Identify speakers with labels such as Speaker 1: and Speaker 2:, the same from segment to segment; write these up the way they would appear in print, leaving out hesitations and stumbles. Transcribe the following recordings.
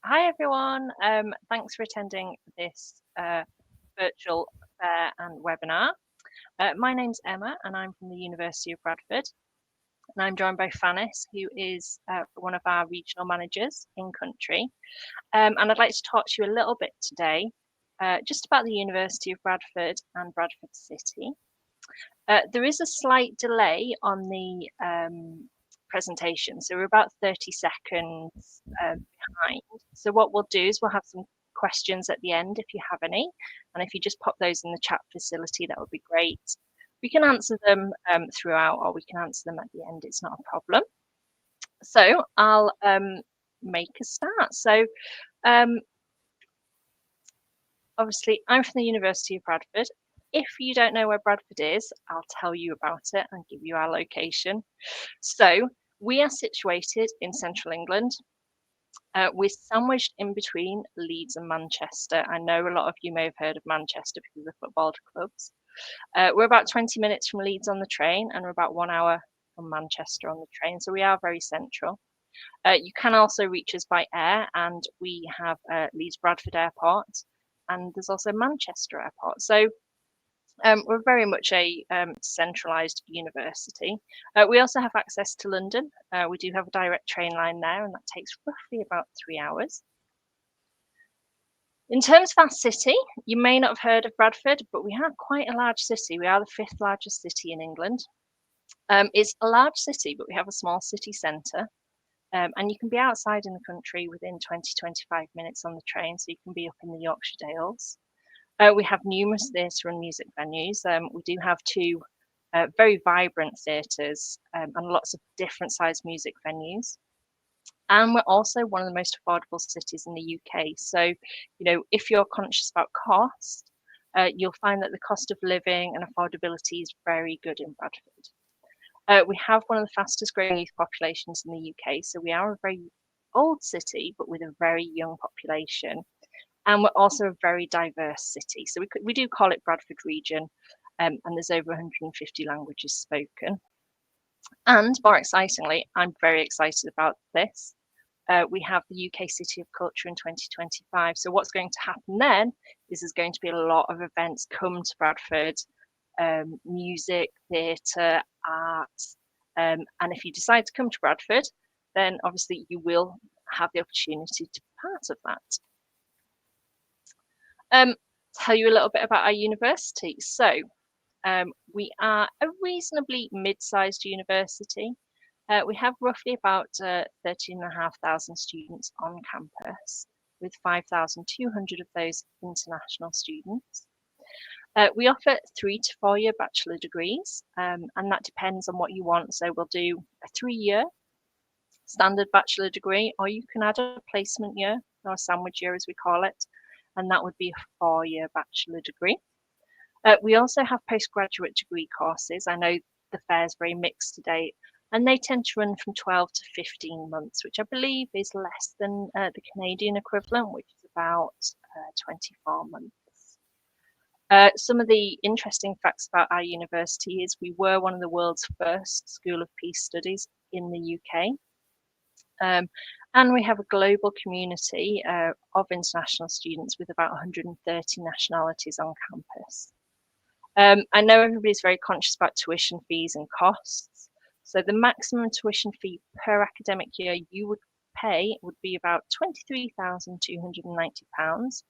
Speaker 1: Hi everyone. Thanks for attending this virtual fair and webinar. My name's Emma and I'm from the University of Bradford, and I'm joined by Fannis, who is one of our regional managers in country. And I'd like to talk to you a little bit today just about the University of Bradford and Bradford City. There is a slight delay on the presentation, so we're about 30 seconds behind. So what we'll do is we'll have some questions at the end if you have any, and if you just pop those in the chat facility, that would be great. We can answer them throughout, or we can answer them at the end. It's not a problem. So I'll make a start. So obviously I'm from the University of Bradford. If you don't know where Bradford is, I'll tell you about it and give you our location. So we are situated in central England. We're sandwiched in between Leeds and Manchester. I know a lot of you may have heard of Manchester because of the football clubs. We're about 20 minutes from Leeds on the train, and we're about 1 hour from Manchester on the train. So we are very central. You can also reach us by air, and we have Leeds Bradford Airport, and there's also Manchester Airport. So we're very much a centralised university. We also have access to London. We do have a direct train line there, and that takes roughly about 3 hours. In terms of our city, you may not have heard of Bradford, but we are quite a large city. We are the 5th largest city in England. It's a large city, but we have a small city centre. And you can be outside in the country within 20-25 minutes on the train, so you can be up in the Yorkshire Dales. We have numerous theatre and music venues. We do have two very vibrant theatres and lots of different sized music venues. And we're also one of the most affordable cities in the UK. So, you know, if you're conscious about cost, you'll find that the cost of living and affordability is very good in Bradford. We have one of the fastest growing youth populations in the UK. So we are a very old city, but with a very young population. And we're also a very diverse city. So we do call it Bradford Region, and there's over 150 languages spoken. And more excitingly, I'm very excited about this. We have the UK City of Culture in 2025. So what's going to happen then is there's going to be a lot of events come to Bradford, music, theatre, arts. And if you decide to come to Bradford, then obviously you will have the opportunity to be part of that. Tell you a little bit about our university. So we are a reasonably mid-sized university. We have roughly about 13,500 students on campus, with 5,200 of those international students. We offer 3 to 4 year bachelor degrees, and that depends on what you want. So we'll do a 3-year standard bachelor degree, or you can add a placement year, or a sandwich year as we call it, and that would be a 4-year bachelor degree. We also have postgraduate degree courses. I know the fair is very mixed today, and they tend to run from 12 to 15 months, which I believe is less than the Canadian equivalent, which is about 24 months. Some of the interesting facts about our university is we were one of the world's first School of Peace Studies in the UK. And we have a global community of international students with about 130 nationalities on campus. I know everybody's very conscious about tuition fees and costs. So the maximum tuition fee per academic year you would pay would be about £23,290,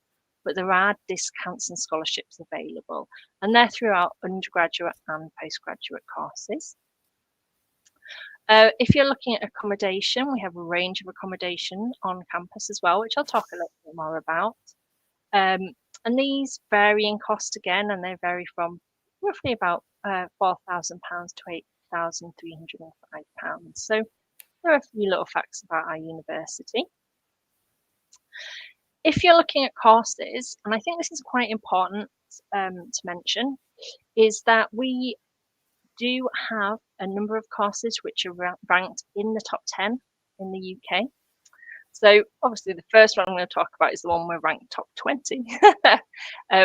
Speaker 1: but there are discounts and scholarships available, and they're throughout undergraduate and postgraduate courses. If you're looking at accommodation, we have a range of accommodation on campus as well, which I'll talk a little bit more about. And these vary in cost again, and they vary from roughly about £4,000 to £8,305. So there are a few little facts about our university. If you're looking at courses, and I think this is quite important to mention, is that we do have a number of courses which are ranked in the top 10 in the UK. So obviously the first one I'm going to talk about is the one we're ranked top 20.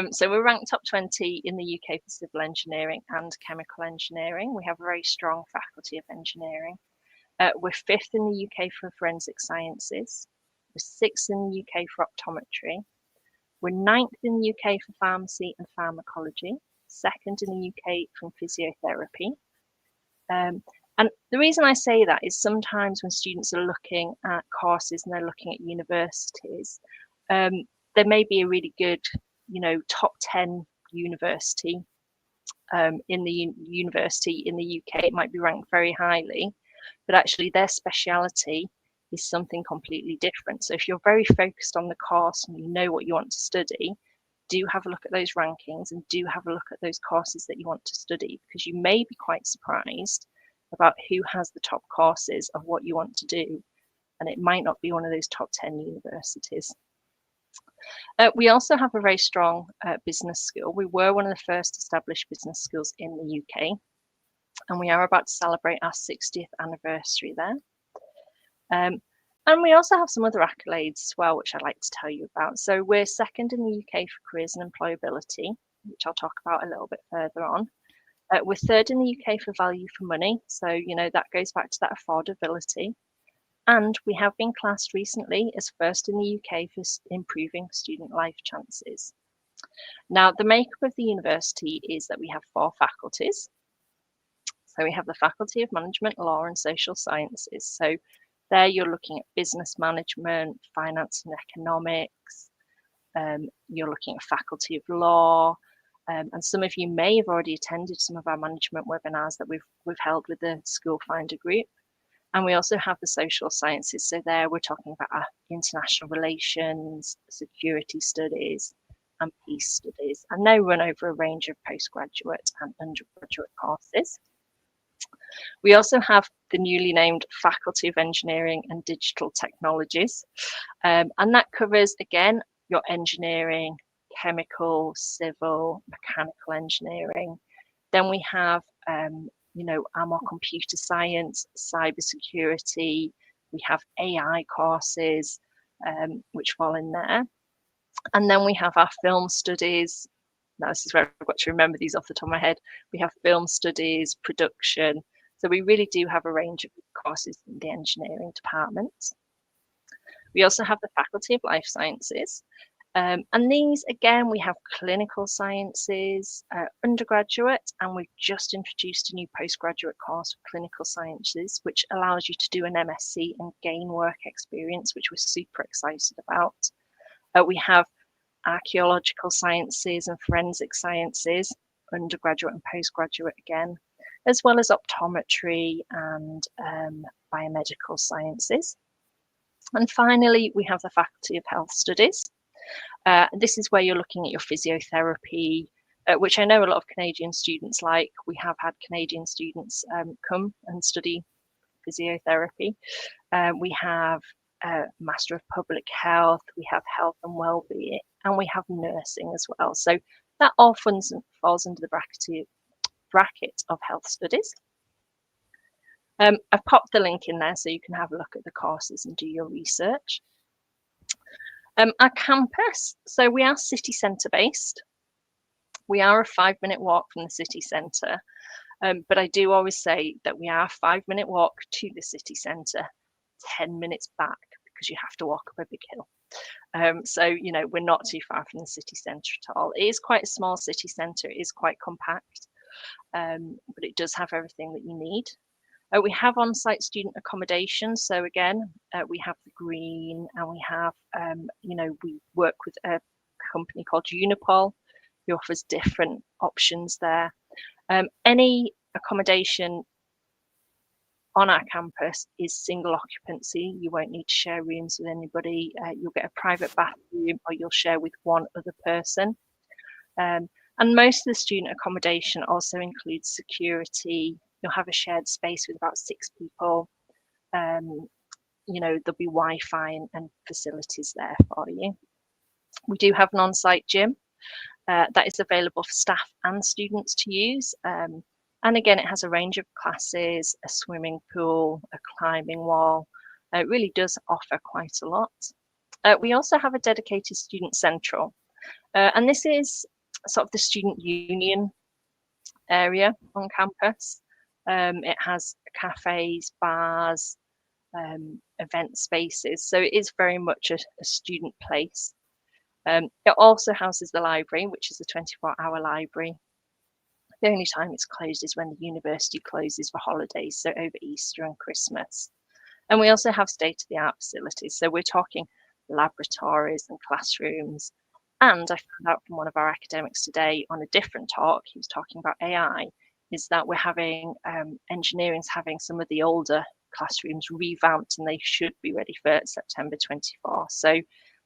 Speaker 1: So we're ranked top 20 in the UK for civil engineering and chemical engineering. We have a very strong faculty of engineering. We're 5th in the UK for forensic sciences. We're We're 6th in the UK for optometry. We're 9th in the UK for pharmacy and pharmacology, 2nd in the UK from physiotherapy. And the reason I say that is sometimes when students are looking at courses and they're looking at universities, there may be a really good, top 10 university in the university in the UK. It might be ranked very highly, but actually their speciality is something completely different. So if you're very focused on the course and you know what you want to study, do have a look at those rankings and do have a look at those courses that you want to study, because you may be quite surprised about who has the top courses of what you want to do, and it might not be one of those top 10 universities. We also have a very strong business school. We were one of the first established business schools in the UK, and we are about to celebrate our 60th anniversary there. And we also have some other accolades as well, which I'd like to tell you about. So we're 2nd in the UK for careers and employability, which I'll talk about a little bit further on. We're 3rd in the UK for value for money. So, that goes back to that affordability. And we have been classed recently as 1st in the UK for improving student life chances. Now, the makeup of the university is that we have 4 faculties. So we have the Faculty of Management, Law and Social Sciences. So there you're looking at business management, finance and economics. You're looking at Faculty of Law. And some of you may have already attended some of our management webinars that we've held with the School Finder group. And we also have the social sciences. So there we're talking about our international relations, security studies, and peace studies. And they run over a range of postgraduate and undergraduate courses. We also have the newly named Faculty of Engineering and Digital Technologies. And that covers, again, your engineering, chemical, civil, mechanical engineering. Then we have, our more computer science, cybersecurity. We have AI courses, which fall in there. And then we have our film studies. Now, this is where I've got to remember these off the top of my head. We have film studies, production. So we really do have a range of courses in the engineering department. We also have the Faculty of Life Sciences. And these, again, we have clinical sciences, undergraduate, and we've just introduced a new postgraduate course for clinical sciences, which allows you to do an MSc and gain work experience, which we're super excited about. We have archaeological sciences and forensic sciences, undergraduate and postgraduate again, as well as optometry and biomedical sciences. And finally, we have the Faculty of Health Studies. This is where you're looking at your physiotherapy, which I know a lot of Canadian students like. We have had Canadian students come and study physiotherapy. We have Master of Public Health, we have Health and Wellbeing, and we have nursing as well. So that all falls under the bracket of health studies. I've popped the link in there so you can have a look at the courses and do your research. Our campus, so we are city centre based. We are a 5-minute walk from the city centre, but I do always say that we are a 5-minute walk to the city centre, 10 minutes back, because you have to walk up a big hill. So, we're not too far from the city centre at all. It is quite a small city centre, it is quite compact, but it does have everything that you need. We have on-site student accommodation. So again, we have the Green, and we have, we work with a company called Unipol, who offers different options there. Any accommodation on our campus is single occupancy. You won't need to share rooms with anybody. You'll get a private bathroom, or you'll share with one other person. And most of the student accommodation also includes security. You'll have a shared space with about 6 people. There'll be Wi-Fi and facilities there for you. We do have an on-site gym that is available for staff and students to use. And again, it has a range of classes, a swimming pool, a climbing wall. It really does offer quite a lot. We also have a dedicated student central. And this is sort of the student union area on campus. It has cafes, bars, event spaces. So it is very much a student place. It also houses the library, which is a 24-hour library. The only time it's closed is when the university closes for holidays, so over Easter and Christmas. And we also have state-of-the-art facilities. So we're talking laboratories and classrooms. And I found out from one of our academics today on a different talk, he was talking about AI, is that we're having engineering's having some of the older classrooms revamped, and they should be ready for September 24. So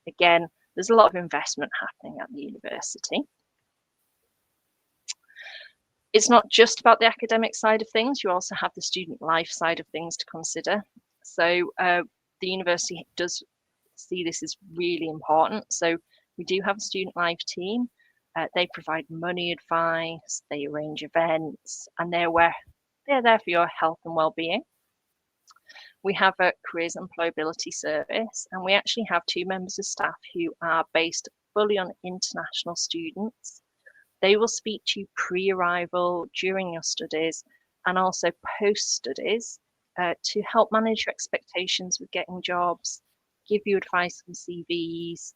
Speaker 1: again, there's a lot of investment happening at the university. It's not just about the academic side of things, you also have the student life side of things to consider. So the university does see this as really important. So we do have a student life team. They provide money advice, they arrange events, and they're there for your health and well-being. We have a careers employability service, and we actually have 2 members of staff who are based fully on international students. They will speak to you pre-arrival, during your studies, and also post-studies to help manage your expectations with getting jobs, give you advice on CVs.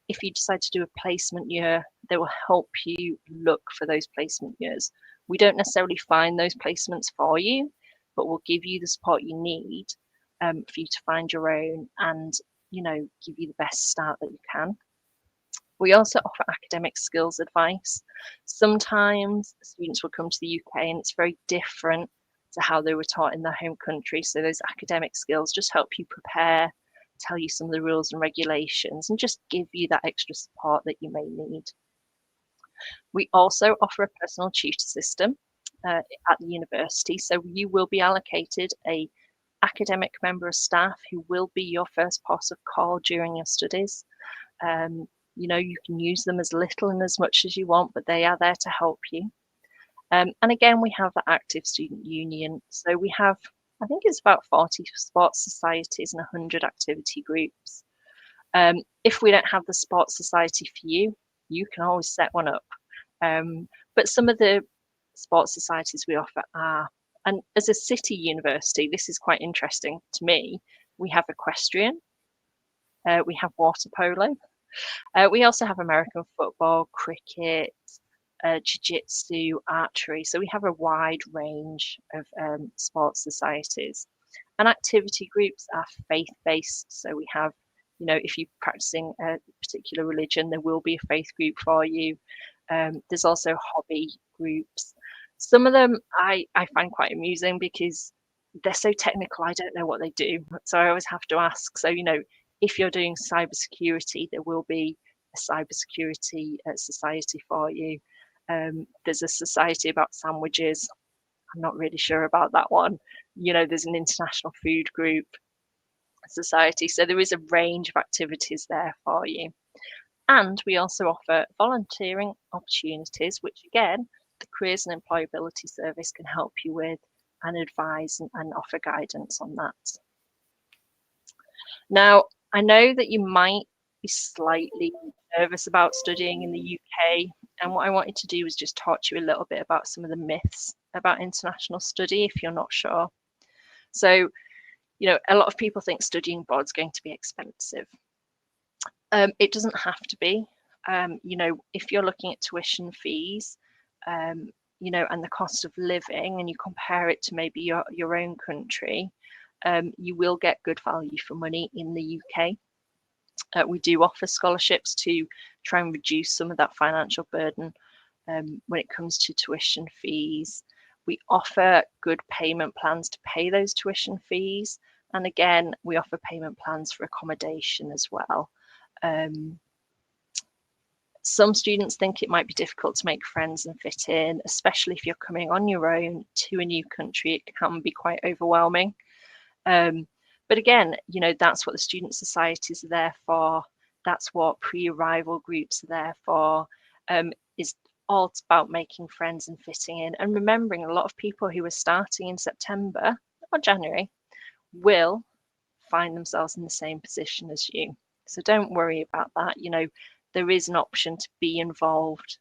Speaker 1: If you decide to do a placement year, they will help you look for those placement years. We don't necessarily find those placements for you, but we'll give you the support you need for you to find your own and, give you the best start that you can. We also offer academic skills advice. Sometimes students will come to the UK and it's very different to how they were taught in their home country. So those academic skills just help you prepare, tell you some of the rules and regulations, and just give you that extra support that you may need. We also offer a personal tutor system at the university. So you will be allocated a academic member of staff who will be your first port of call during your studies. You can use them as little and as much as you want, but they are there to help you. And again, we have the active student union. So we have, I think it's about 40 sports societies and 100 activity groups. If we don't have the sports society for you, you can always set one up. But some of the sports societies we offer are, and as a city university, this is quite interesting to me. We have equestrian, we have water polo. We also have American football, cricket, jiu-jitsu, archery. So we have a wide range of sports societies. And activity groups are faith-based. So we have, if you're practicing a particular religion, there will be a faith group for you. There's also hobby groups. Some of them I find quite amusing because they're so technical, I don't know what they do. So I always have to ask. So, if you're doing cybersecurity, there will be a cybersecurity society for you. There's a society about sandwiches. I'm not really sure about that one. There's an international food group society. So there is a range of activities there for you. And we also offer volunteering opportunities, which again, the Careers and Employability Service can help you with and advise and offer guidance on that. Now, I know that you might be slightly nervous about studying in the UK, and what I wanted to do was just talk to you a little bit about some of the myths about international study if you're not sure. So, a lot of people think studying abroad is going to be expensive. It doesn't have to be. If you're looking at tuition fees, and the cost of living, and you compare it to maybe your own country, you will get good value for money in the UK. We do offer scholarships to try and reduce some of that financial burden when it comes to tuition fees. We offer good payment plans to pay those tuition fees. And again, we offer payment plans for accommodation as well. Some students think it might be difficult to make friends and fit in, especially if you're coming on your own to a new country. It can be quite overwhelming. But again, that's what the student societies are there for. That's what pre-arrival groups are there for. Is all about making friends and fitting in, and remembering a lot of people who are starting in September or January will find themselves in the same position as you. So don't worry about that. There is an option to be involved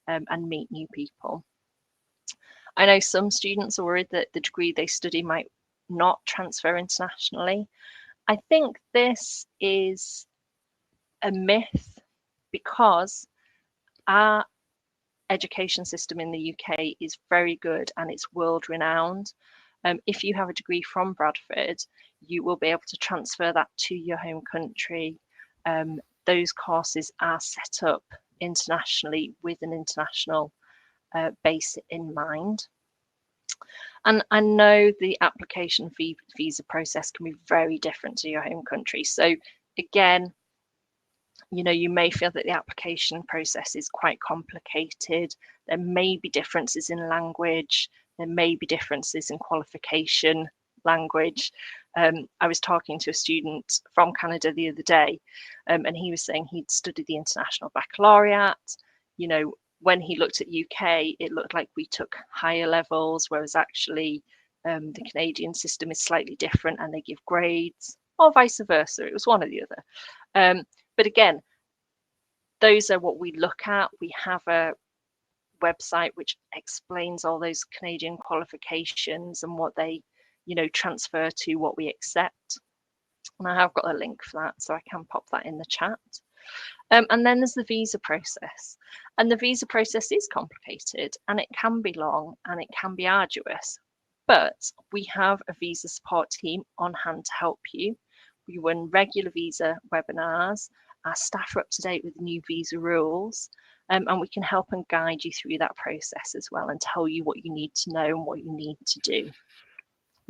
Speaker 1: and meet new people. I know some students are worried that the degree they study might not transfer internationally. I think this is a myth because our education system in the UK is very good and it's world renowned. If you have a degree from Bradford, you will be able to transfer that to your home country. Those courses are set up internationally with an international base in mind. And I know the application visa process can be very different to your home country. So again, you may feel that the application process is quite complicated. There may be differences in language. There may be differences in qualification language. I was talking to a student from Canada the other day, and he was saying he'd studied the International Baccalaureate. When he looked at UK, it looked like we took higher levels, whereas actually the Canadian system is slightly different and they give grades, or vice versa. It was one or the other. But again, those are what we look at. We have a website which explains all those Canadian qualifications and what they, transfer to what we accept. And I have got a link for that, so I can pop that in the chat. And then there's the visa process. And the visa process is complicated and it can be long and it can be arduous. But we have a visa support team on hand to help you. We run regular visa webinars. Our staff are up to date with new visa rules, and we can help and guide you through that process as well and tell you what you need to know and what you need to do.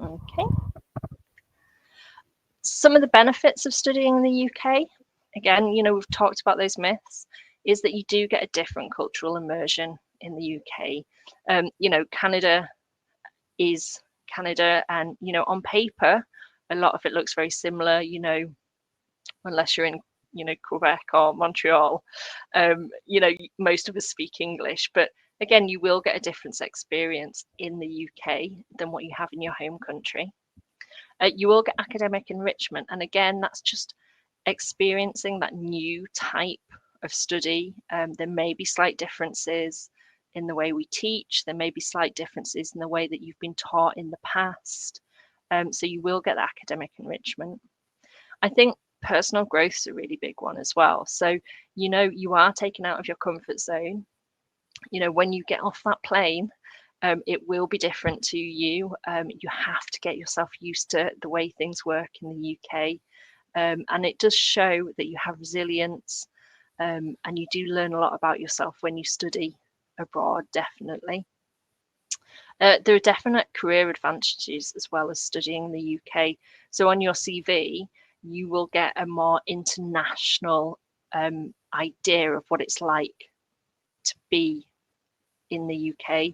Speaker 1: Okay. Some of the benefits of studying in the UK, again, we've talked about those myths, is that you do get a different cultural immersion in the UK. Canada is Canada, and on paper, a lot of it looks very similar, unless you're in Quebec or Montreal. Most of us speak English, but again, you will get a different experience in the UK than what you have in your home country. You will get academic enrichment, and again, that's just experiencing that new type of study. There may be slight differences in the way we teach. There may be slight differences in the way that you've been taught in the past. So you will get the academic enrichment. I think personal growth is a really big one as well. So, you are taken out of your comfort zone. When you get off that plane, it will be different to you. You have to get yourself used to the way things work in the UK. And it does show that you have resilience, and you do learn a lot about yourself when you study abroad, definitely. There are definite career advantages as well as studying in the UK. So on your CV, you will get a more international idea of what it's like to be in the UK.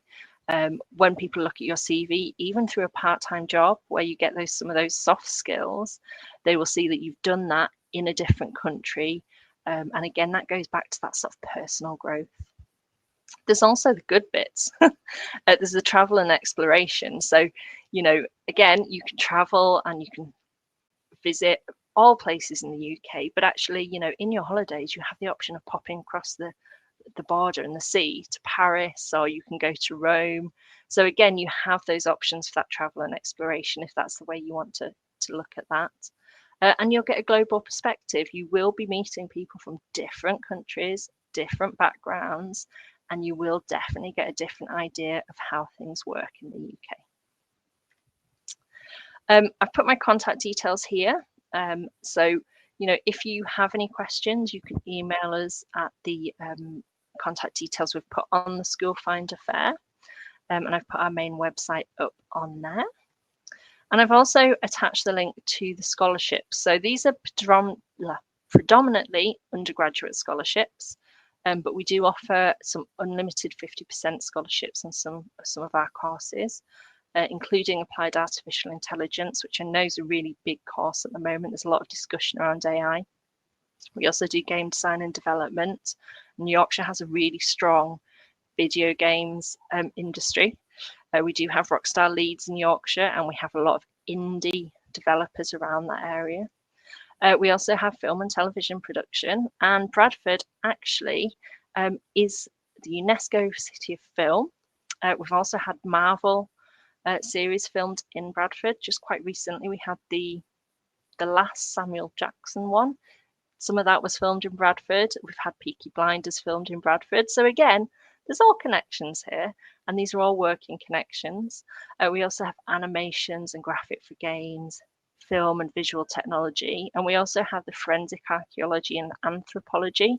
Speaker 1: When people look at your CV, even through a part-time job where you get some of those soft skills, they will see that you've done that in a different country. And again, that goes back to that sort of personal growth. There's also the good bits. There's the travel and exploration. So, again, you can travel and you can visit all places in the UK, but actually, in your holidays, you have the option of popping across the border and the sea to Paris, or you can go to Rome. So again, you have those options for that travel and exploration if that's the way you want to look at that. And you'll get a global perspective. You will be meeting people from different countries, different backgrounds, and you will definitely get a different idea of how things work in the UK. I've put my contact details here. So, if you have any questions, you can email us at the contact details we've put on the School Finder Fair. And I've put our main website up on there. And I've also attached the link to the scholarships. So these are predominantly undergraduate scholarships, but we do offer some unlimited 50% scholarships on some of our courses, including applied artificial intelligence, which I know is a really big course at the moment. There's a lot of discussion around AI. We also do game design and development. And Yorkshire has a really strong video games industry. We do have Rockstar Leeds in Yorkshire, and we have a lot of indie developers around that area. We also have film and television production, and Bradford actually is the UNESCO City of Film. We've also had Marvel series filmed in Bradford. Just quite recently, we had the last Samuel Jackson one. Some of that was filmed in Bradford. We've had Peaky Blinders filmed in Bradford. So again, there's all connections here, and these are all working connections. We also have animations and graphic for games, film and visual technology, and we also have the forensic archaeology and anthropology,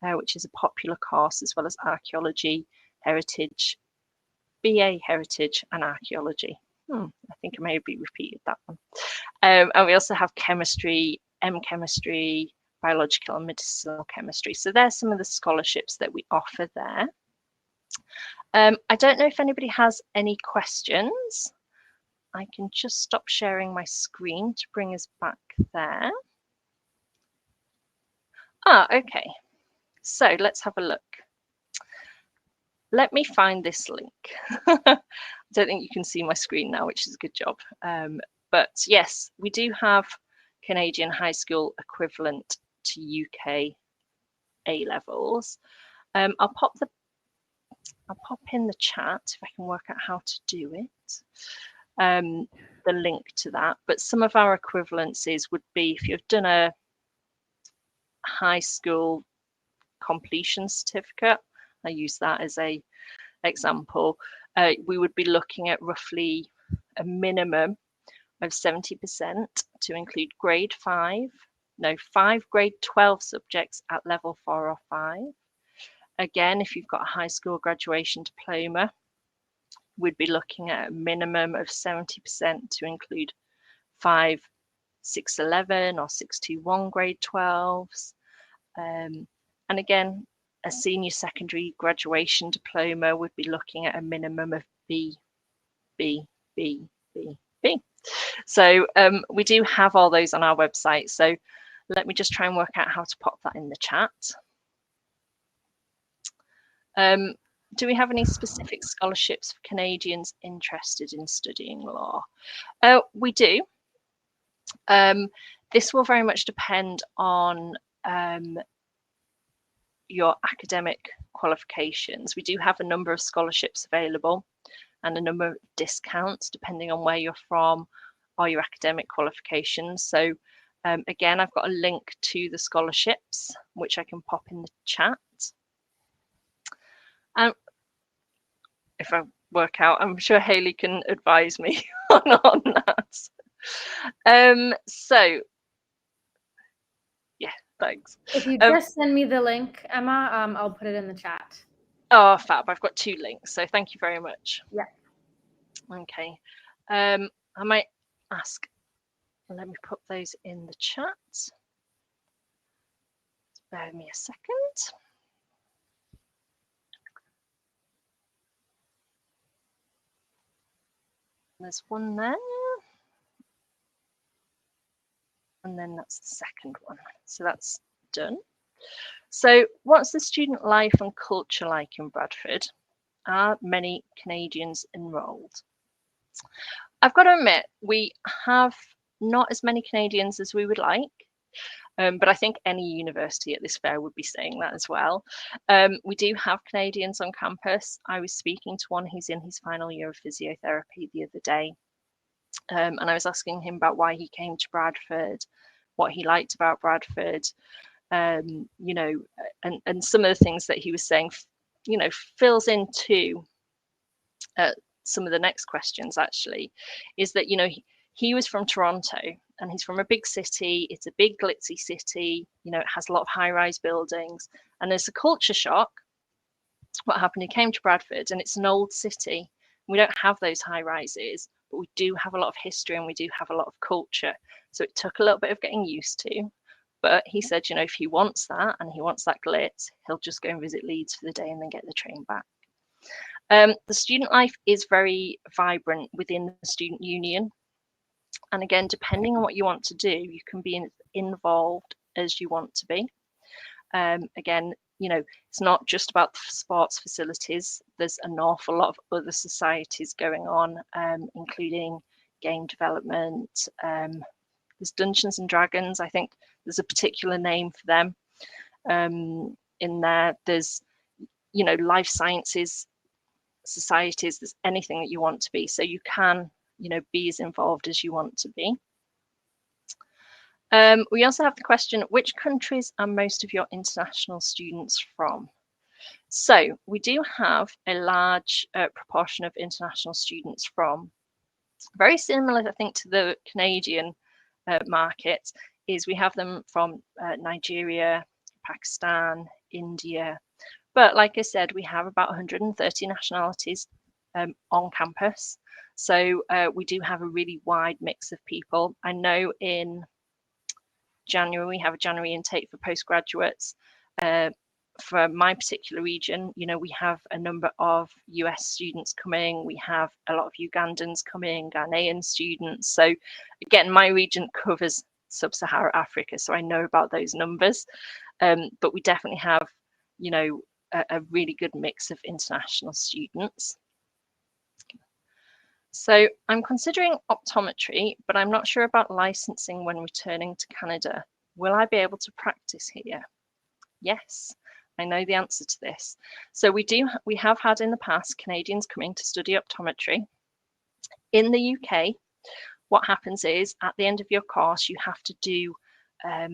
Speaker 1: which is a popular course, as well as archaeology, heritage, BA heritage and archaeology. I think I may have repeated that one. And we also have chemistry, chemistry, biological and medicinal chemistry. So there's some of the scholarships that we offer there. I don't know if anybody has any questions. I can just stop sharing my screen to bring us back there. Okay. So let's have a look. Let me find this link. I don't think you can see my screen now, which is a good job. But yes, we do have Canadian high school equivalent to UK A levels. I'll pop in the chat if I can work out how to do it. The link to that. But some of our equivalencies would be if you've done a high school completion certificate. I use that as a example. We would be looking at roughly a minimum of 70% to include five grade 12 subjects at level 4 or 5. Again, if you've got a high school graduation diploma, we'd be looking at a minimum of 70% to include 5 611 or 621 grade 12s. And again, a senior secondary graduation diploma would be looking at a minimum of B. So we do have all those on our website. So let me just try and work out how to pop that in the chat. Do we have any specific scholarships for Canadians interested in studying law? We do. This will very much depend on your academic qualifications. We do have a number of scholarships available and a number of discounts depending on where you're from or your academic qualifications. So again, I've got a link to the scholarships, which I can pop in the chat. If I work out, I'm sure Hayley can advise me on that. So yeah, thanks.
Speaker 2: If you just send me the link, Emma, I'll put it in the chat.
Speaker 1: Oh, fab. I've got 2 links, so thank you very much.
Speaker 2: Yeah.
Speaker 1: Okay. I might ask, let me put those in the chat. Bear with me a second. There's one there. And then that's the second one. So that's done. So what's the student life and culture like in Bradford? Are many Canadians enrolled? I've got to admit, we have not as many Canadians as we would like. But I think any university at this fair would be saying that as well. We do have Canadians on campus. I was speaking to one who's in his final year of physiotherapy the other day. And I was asking him about why he came to Bradford, what he liked about Bradford, you know, and some of the things that he was saying, you know, fills into some of the next questions actually, is that, you know, he was from Toronto and he's from a big city. It's a big glitzy city, you know, it has a lot of high-rise buildings, and there's a culture shock. What happened, he came to Bradford and it's an old city. We don't have those high rises, but we do have a lot of history and we do have a lot of culture. So it took a little bit of getting used to. But he said, you know, if he wants that and he wants that glitz, he'll just go and visit Leeds for the day and then get the train back. The student life is very vibrant within the student union. And again, depending on what you want to do, you can be involved as you want to be. Again, you know, it's not just about the sports facilities. There's an awful lot of other societies going on, including game development. There's Dungeons and Dragons. I think there's a particular name for them in there. There's, you know, life sciences societies, there's anything that you want to be. So you can, be as involved as you want to be. We also have the question, which countries are most of your international students from? So we do have a large proportion of international students from, very similar, I think, to the Canadian market, is we have them from Nigeria, Pakistan, India. But like I said, we have about 130 nationalities on campus. So we do have a really wide mix of people. I know in January, we have a January intake for postgraduates. For my particular region, we have a number of US students coming. We have a lot of Ugandans coming, Ghanaian students. So again, my region covers sub-Saharan Africa, so I know about those numbers. But we definitely have, a really good mix of international students. So I'm considering optometry, but I'm not sure about licensing when returning to Canada. Will I be able to practice here? Yes, I know the answer to this. So we have had in the past Canadians coming to study optometry. In the UK, what happens is at the end of your course, you have to do, I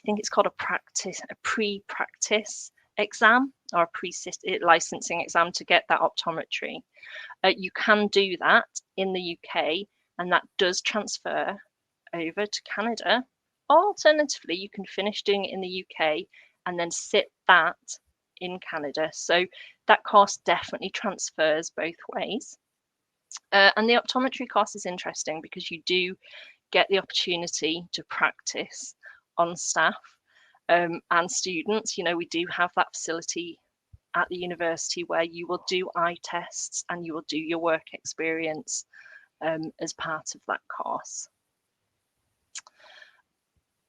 Speaker 1: think it's called a pre-practice exam or a pre-licensing exam to get that optometry. You can do that in the UK, and that does transfer over to Canada. Alternatively, you can finish doing it in the UK and then sit that in Canada. So that course definitely transfers both ways. And the optometry course is interesting because you do get the opportunity to practice on staff and students. We do have that facility at the university where you will do eye tests and you will do your work experience as part of that course.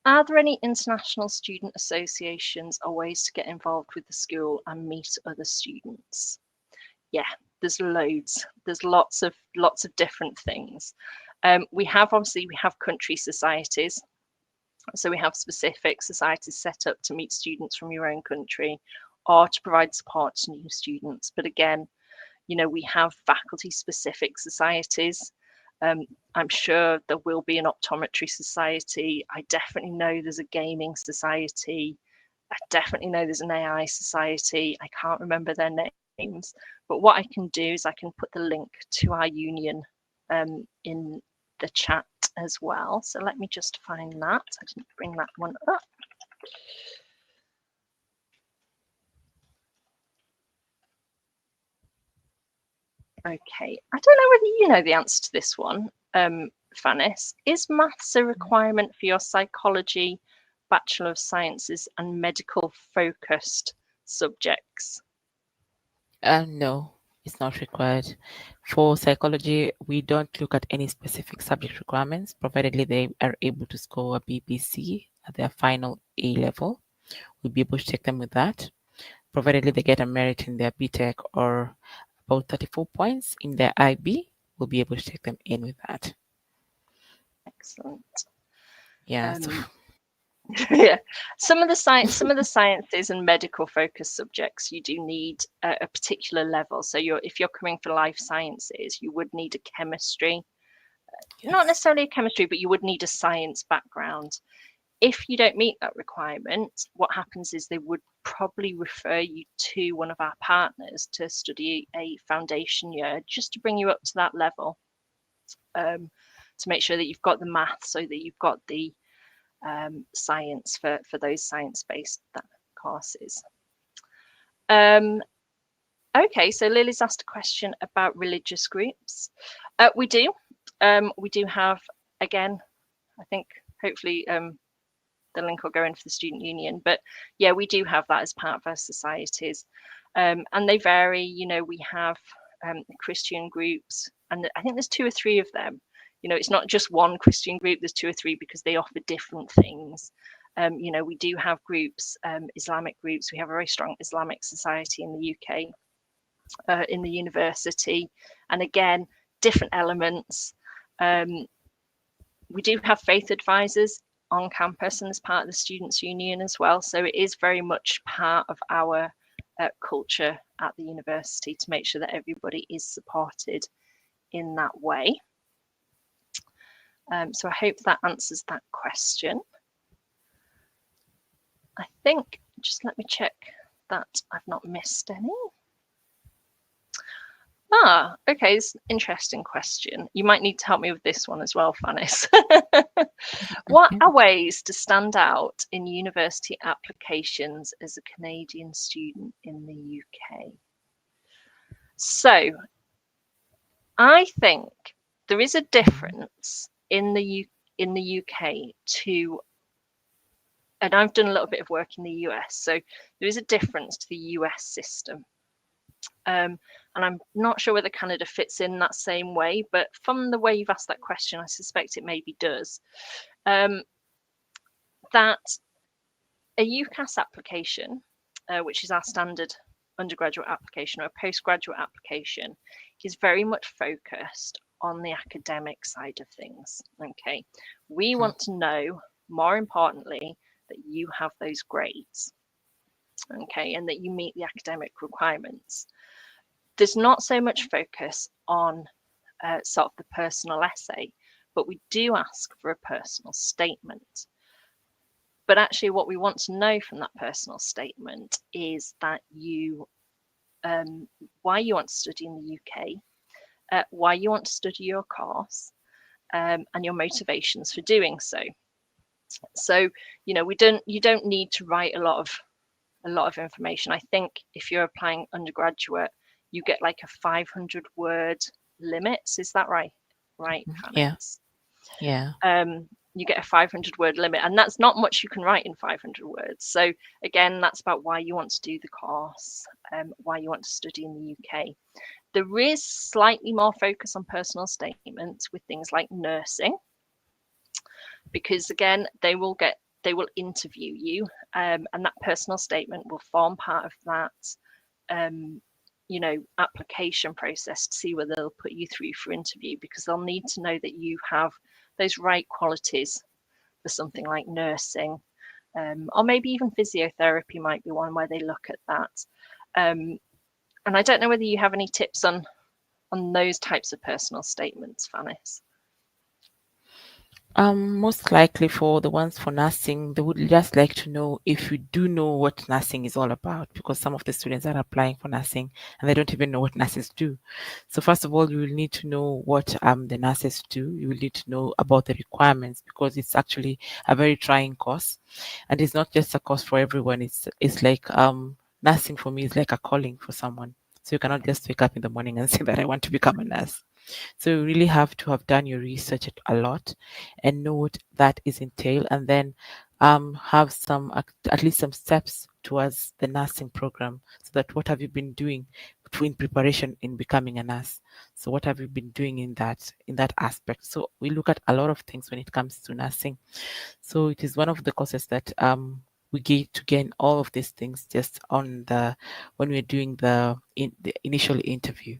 Speaker 1: Are there any international student associations or ways to get involved with the school and meet other students? Yeah, there's loads. There's lots of different things. We have country societies. So we have specific societies set up to meet students from your own country or to provide support to new students. But again, we have faculty specific societies. I'm sure there will be an optometry society. I definitely know there's a gaming society. I definitely know there's an AI society. I can't remember their names, but what I can do is I can put the link to our union in the chat as well. So let me just find that. I didn't bring that one up. Okay, I don't know whether you know the answer to this one, Fannis. Is maths a requirement for your psychology, Bachelor of Sciences and medical focused subjects?
Speaker 3: No, it's not required. For psychology, we don't look at any specific subject requirements, provided they are able to score a BBC at their final A level. We'll be able to take them with that, provided they get a merit in their BTEC or about 34 points in their IB. We'll be able to take them in with that.
Speaker 1: Excellent.
Speaker 3: Yeah.
Speaker 1: Yeah, some of the sciences and medical focused subjects, you do need a particular level. So if you're coming for life sciences, you would need a chemistry, yes. Not necessarily a chemistry, but you would need a science background. If you don't meet that requirement, what happens is they would probably refer you to one of our partners to study a foundation year, just to bring you up to that level, to make sure that you've got the math, so that you've got the science for those science-based courses. Okay, so Lily's asked a question about religious groups. We do have, again, I think hopefully the link will go in for the student union, but yeah, we do have that as part of our societies, and they vary. We have Christian groups, and I think there's 2 or 3 of them. It's not just one Christian group, there's 2 or 3 because they offer different things. We do have groups, Islamic groups. We have a very strong Islamic society in the UK, in the university, and again, different elements. We do have faith advisors on campus and as part of the students union as well. So it is very much part of our culture at the university to make sure that everybody is supported in that way. So I hope that answers that question. I think, just let me check that I've not missed any. Okay, it's an interesting question. You might need to help me with this one as well, Fannis. What are ways to stand out in university applications as a Canadian student in the UK? So, I think there is a difference in the UK to, and I've done a little bit of work in the US, so there is a difference to the US system. And I'm not sure whether Canada fits in that same way, but from the way you've asked that question, I suspect it maybe does. That a UCAS application, which is our standard undergraduate application or a postgraduate application, is very much focused on the academic side of things. Okay, we want to know, more importantly, that you have those grades. Okay, and that you meet the academic requirements. There's not so much focus on sort of the personal essay, but we do ask for a personal statement. But actually what we want to know from that personal statement is that you, why you want to study in the UK, why you want to study your course, and your motivations for doing so. So, you know, you don't need to write a lot of information. I think if you're applying undergraduate, you get like a 500 word limit. Is that right? Right.
Speaker 3: Yes. Yeah.
Speaker 1: You get a 500 word limit, and that's not much you can write in 500 words. So again, that's about why you want to do the course, why you want to study in the UK. There is slightly more focus on personal statements with things like nursing, because again, they will interview you, and that personal statement will form part of that you know, application process to see whether they'll put you through for interview, because they'll need to know that you have those right qualities for something like nursing, or maybe even physiotherapy might be one where they look at that. And I don't know whether you have any tips on those types of personal statements, Fannis.
Speaker 3: Most likely for the ones for nursing, they would just like to know if you do know what nursing is all about, because some of the students are applying for nursing and they don't even know what nurses do. So first of all, you will need to know what the nurses do. You will need to know about the requirements, because it's actually a very trying course, and it's not just a course for everyone. It's like nursing for me is like a calling for someone. So you cannot just wake up in the morning and say that I want to become a nurse. So you really have to have done your research a lot and know what that is entail, and then have some at least some steps towards the nursing program. So that what have you been doing in preparation in becoming a nurse? So what have you been doing in that aspect? So we look at a lot of things when it comes to nursing. So it is one of the courses that we get to gain all of these things just on when we're doing the initial interview.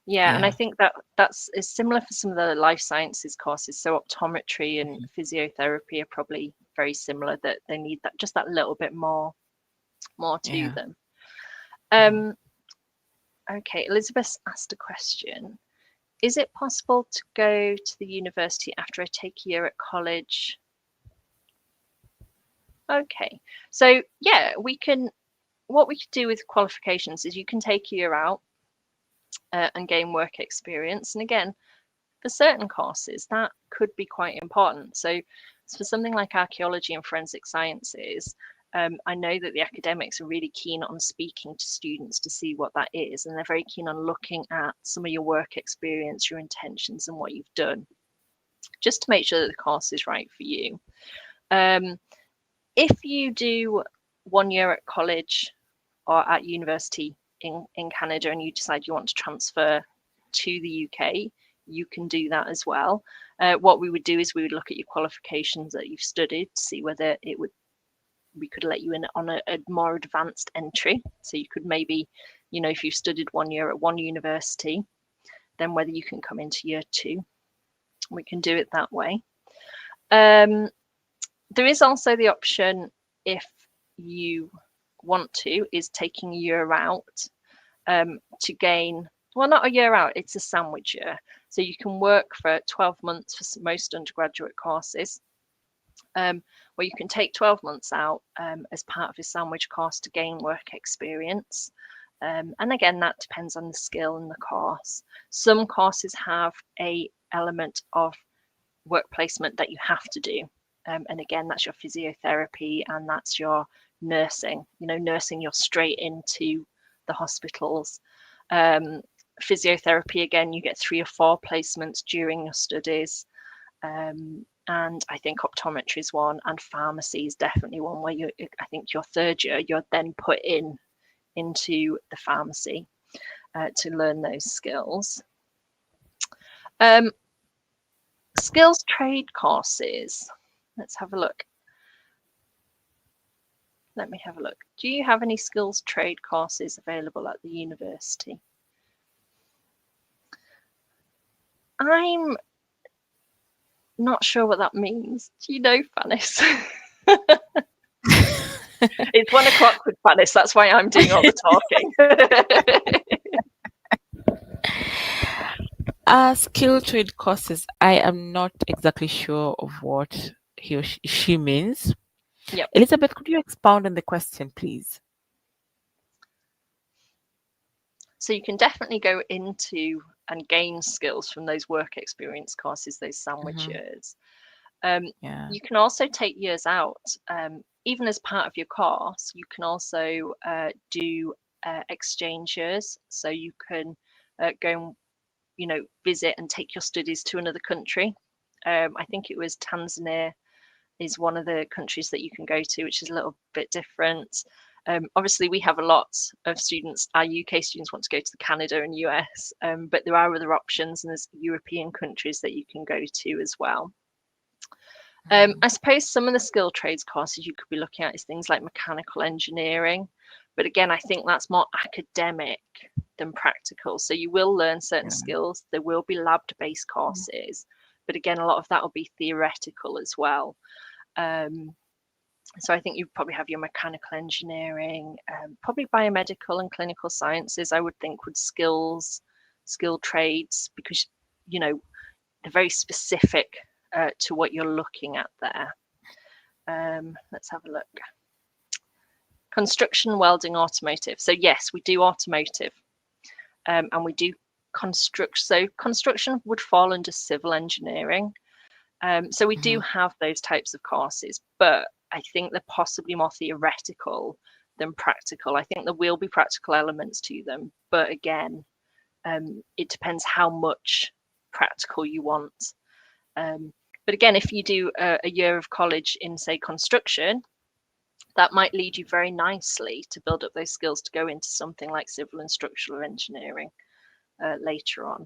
Speaker 1: Yeah, and I think that's similar for some of the life sciences courses. So optometry and physiotherapy are probably very similar, that they need that just that little bit more to them. Okay, Elizabeth asked a question. Is it possible to go to the university after I take a year at college? Okay, so yeah, what we could do with qualifications is you can take a year out and gain work experience. And again, for certain courses, that could be quite important. So for something like archaeology and forensic sciences, I know that the academics are really keen on speaking to students to see what that is. And they're very keen on looking at some of your work experience, your intentions, and what you've done, just to make sure that the course is right for you. If you do 1 year at college or at university in Canada and you decide you want to transfer to the UK, you can do that as well. What we would do is we would look at your qualifications that you've studied to see whether we could let you in on a more advanced entry. So you could maybe, you know, if you've studied 1 year at one university, then whether you can come into year 2. We can do it that way. There is also the option, if you want to is taking a year out to gain, well, not a year out, it's a sandwich year. So you can work for 12 months for most undergraduate courses, where you can take 12 months out as part of a sandwich course to gain work experience. And again, that depends on the skill and the course. Some courses have a element of work placement that you have to do. And again, that's your physiotherapy and that's your nursing. Nursing, you're straight into the hospitals. Physiotherapy, again, you get 3 or 4 placements during your studies. And I think optometry is one, and pharmacy is definitely one where I think your 3rd year, you're then put into the pharmacy to learn those skills. Skills trade courses. Let's have a look. Let me have a look. Do you have any skills trade courses available at the university? I'm not sure what that means. Do you know, Fannis? It's 1 o'clock with Fannis. That's why I'm doing all the talking.
Speaker 3: Skill trade courses. I am not exactly sure of what he or she means.
Speaker 1: Yep.
Speaker 3: Elizabeth, could you expound on the question, please?
Speaker 1: So you can definitely go into and gain skills from those work experience courses, those sandwich years. You can also take years out. Even as part of your course, you can also do exchange years. So you can go and visit and take your studies to another country. I think it was Tanzania is one of the countries that you can go to, which is a little bit different. Obviously, we have a lot of students. Our UK students want to go to Canada and US, but there are other options, and there's European countries that you can go to as well. I suppose some of the skill trades courses you could be looking at is things like mechanical engineering. But again, I think that's more academic than practical. So you will learn certain skills. There will be lab-based courses. But again, a lot of that will be theoretical as well. So I think you probably have your mechanical engineering, probably biomedical and clinical sciences, I would think, would skill trades, because, they're very specific to what you're looking at there. Let's have a look. Construction, welding, automotive. So yes, we do automotive, and we do construct. So construction would fall under civil engineering. So we do have those types of courses, but I think they're possibly more theoretical than practical. I think there will be practical elements to them, but again, it depends how much practical you want. But again, if you do a year of college in, say, construction, that might lead you very nicely to build up those skills to go into something like civil and structural engineering later on.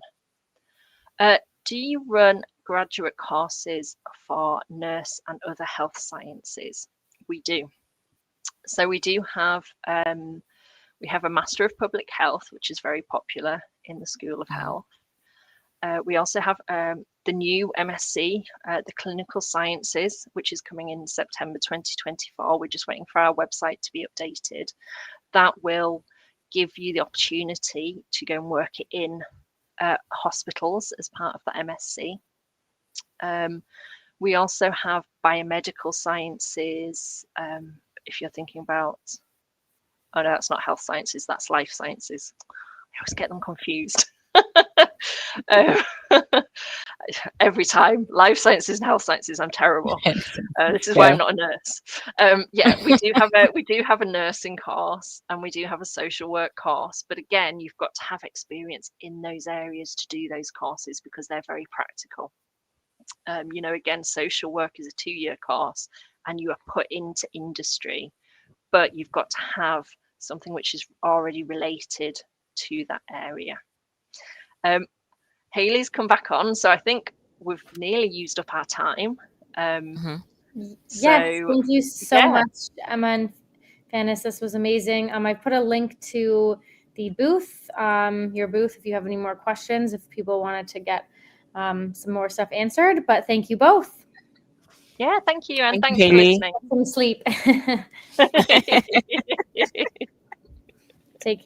Speaker 1: Do you run graduate courses for nurse and other health sciences? We do. So we do have we have a Master of Public Health, which is very popular in the School of Health. We also have the new MSc, the Clinical Sciences, which is coming in September 2024. We're just waiting for our website to be updated. That will give you the opportunity to go and work in hospitals as part of the MSc. We also have biomedical sciences. If you're thinking about, oh no, that's not health sciences, that's life sciences. I always get them confused. Every time, life sciences and health sciences, I'm terrible. This is why I'm not a nurse. We do have a nursing course, and we do have a social work course, but again, you've got to have experience in those areas to do those courses because they're very practical. Again, social work is a 2-year course and you are put into industry, but you've got to have something which is already related to that area. Hayley's come back on, so I think we've nearly used up our time.
Speaker 2: Yes, thank you so much, Emma and Fannis. This was amazing. I put a link to the booth, your booth, if you have any more questions, if people wanted to get some more stuff answered. But thank you both.
Speaker 1: Yeah, thank you, and thanks
Speaker 3: you,
Speaker 1: for listening.
Speaker 2: Some sleep. Take care.